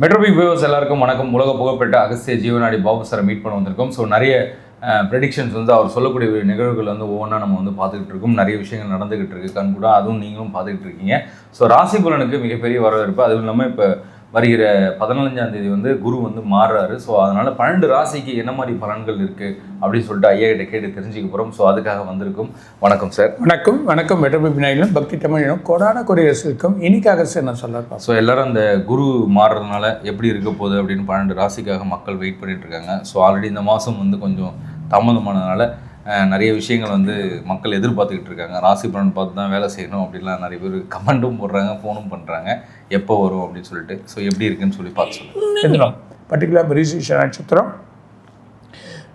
மெட்ரோபிக் viewers எல்லாருக்கும் வணக்கம். உலக புகழ்பெற்ற அகஸ்திய ஜீவனாடி பாபு சாரை மீட் பண்ண வந்திருக்கோம். ஸோ நிறைய ப்ரெடிக்ஷன்ஸ் வந்து அவர் சொல்லக்கூடிய நிகழ்வுகள் வந்து ஒவ்வொன்றா நம்ம வந்து பார்த்துக்கிட்டு இருக்கோம். நிறைய விஷயங்கள் நடந்துகிட்டு இருக்கு கண் கூட, அதுவும் நீங்களும் பார்த்துக்கிட்டு இருக்கீங்க. ஸோ ராசி பலனுக்கு மிகப்பெரிய வரவேற்பு. அதுவும் இல்லாமல் இப்போ வருகிற 15ஆம் தேதி வந்து குரு வந்து மாறுறாரு. ஸோ அதனால் 12 ராசிக்கு என்ன மாதிரி பலன்கள் இருக்குது அப்படின்னு சொல்லிட்டு ஐயா கிட்ட கேட்டு தெரிஞ்சுக்க போகிறோம். ஸோ அதுக்காக வந்திருக்கும். வணக்கம் சார். வணக்கம். வணக்கம். மெட்ரோபிக் விநாயகனும் பக்தி தமிழிலும் கோடான கொடியரசுக்கும் இனிக்காக சார் நான் சொல்லலாம். ஸோ எல்லாரும் அந்த குரு மாறுறதுனால எப்படி இருக்க போகுது அப்படின்னு 12 ராசிக்காக மக்கள் வெயிட் பண்ணிட்டு இருக்காங்க. ஸோ ஆல்ரெடி இந்த மாதம் வந்து கொஞ்சம் தாமதமானதுனால நிறைய விஷயங்கள் வந்து மக்கள் எதிர்பார்த்துக்கிட்டு இருக்காங்க. ராசி பலன் பார்த்து தான் வேலை செய்யணும் அப்படின்லாம் நிறைய பேர் கமெண்ட்டும் போடுறாங்க, ஃபோனும் பண்ணுறாங்க, எப்போ வரும் அப்படின்னு சொல்லிட்டு. ஸோ எப்படி இருக்குன்னு சொல்லி பார்த்து சொல்லுங்கள். பர்டிகுலர் மிருகசீரிஷ நட்சத்திரம்,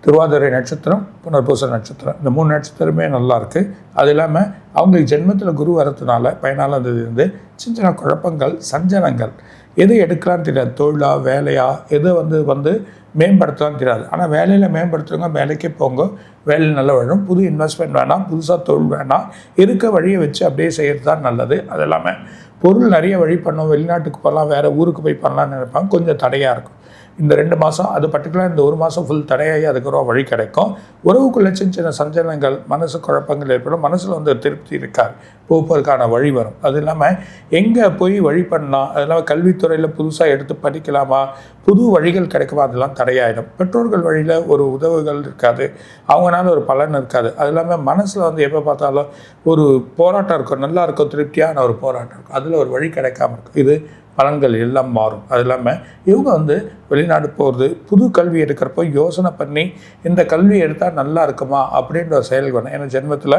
திருவாதிரை நட்சத்திரம், புனர்பூச நட்சத்திரம், இந்த 3 நட்சத்திரமே நல்லா இருக்குது. அது இல்லாமல் அவங்களுக்கு ஜென்மத்தில் குரு வரதுனால 14ஆம் தேதி வந்து சின்ன சின்ன குழப்பங்கள், சஞ்சலங்கள், எது எடுக்கலான்னு தெரியாது. தொழிலா வேலையா எதை வந்து மேம்படுத்தலான்னு தெரியாது. ஆனால் வேலையில் மேம்படுத்துறவங்க வேலைக்கே போங்க, வேலையில் நல்லா வரும். புது இன்வெஸ்ட்மெண்ட் வேணாம், புதுசாக தொழில் வேணாம், இருக்க வழியை வச்சு அப்படியே செய்கிறது தான் நல்லது. அது இல்லாமல் பொருள் நிறைய வழி பண்ணோம், வெளிநாட்டுக்கு போகலாம், வேறு ஊருக்கு போய் பண்ணலான்னு நினைப்பாங்க, கொஞ்சம் தடையாக இருக்கும் இந்த 2 மாதம். அது பர்டிகுலராக இந்த 1 மாதம் ஃபுல் தடையாகி அதுக்கப்புறம் வழி கிடைக்கும். உறவுக்குள்ளே சின்ன சின்ன சஞ்சலங்கள், மனசு குழப்பங்கள் ஏற்படும். மனசில் வந்து திருப்தி இருக்காது, போப்பதற்கான வழி வரும். அது இல்லாமல் எங்கே போய் வழி பண்ணலாம், அது இல்லாமல் கல்வித்துறையில் புதுசாக எடுத்து படிக்கலாமா, புது வழிகள் கிடைக்குமா, அதெல்லாம் தடையாயிடும். பெற்றோர்கள் வழியில் ஒரு உதவுகள் இருக்காது, அவங்களால ஒரு பலன் இருக்காது. அது இல்லாமல் மனசில் வந்து எப்போ பார்த்தாலும் ஒரு போராட்டம் இருக்கும், நல்லா இருக்கும், திருப்தியான ஒரு போராட்டம் இருக்கும், அதில் ஒரு வழி கிடைக்காம இருக்கும். இது பலன்கள் எல்லாம் மாறும். அது இல்லாமல் இவங்க வந்து வெளிநாடு போகிறது, புது கல்வி எடுக்கிறப்போ யோசனை பண்ணி இந்த கல்வி எடுத்தால் நல்லா இருக்குமா அப்படின்ற ஒரு செயல் வேணும். ஏன்னா ஜென்மத்தில்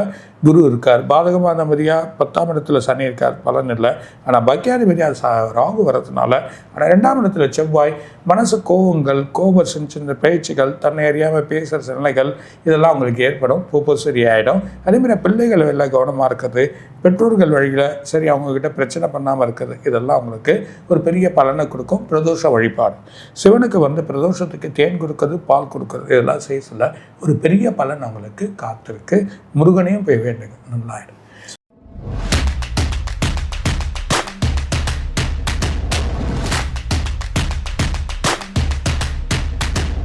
குரு இருக்கார், பாதகமான மாதிரியாக 10ஆம் இடத்துல சனி இருக்கார், பலன் இல்லை. ஆனால் பக்கியாதிபதியாக ராகு வர்றதுனால, ஆனால் 2ஆம் இடத்துல செவ்வாய், மனசு கோபங்கள், சின்ன சின்ன பேச்சுகள், தன்னை அறியாமல் பேசுகிற சிலைகள், இதெல்லாம் அவங்களுக்கு ஏற்படும். பூப்பு சரியாயிடும். அதேமாதிரி பிள்ளைகள் எல்லாம் கவனமாக இருக்கிறது, பெற்றோர்கள் வழியில் சரி அவங்கக்கிட்ட பிரச்சனை பண்ணாமல் இருக்கிறது, இதெல்லாம் அவங்களுக்கு ஒரு பெரிய பலனை கொடுக்கும். பிரதோஷ வழிபாடு, சிவனுக்கு வந்து பிரதோஷத்துக்கு தேன் கொடுக்கறது, பால் கொடுக்கறது, இதெல்லாம் செய்ய சொல்ல ஒரு பெரிய பலன் அவங்களுக்கு காத்திருக்கு. முருகனையும் போய் வேண்டுங்க, நல்லாயிடும்.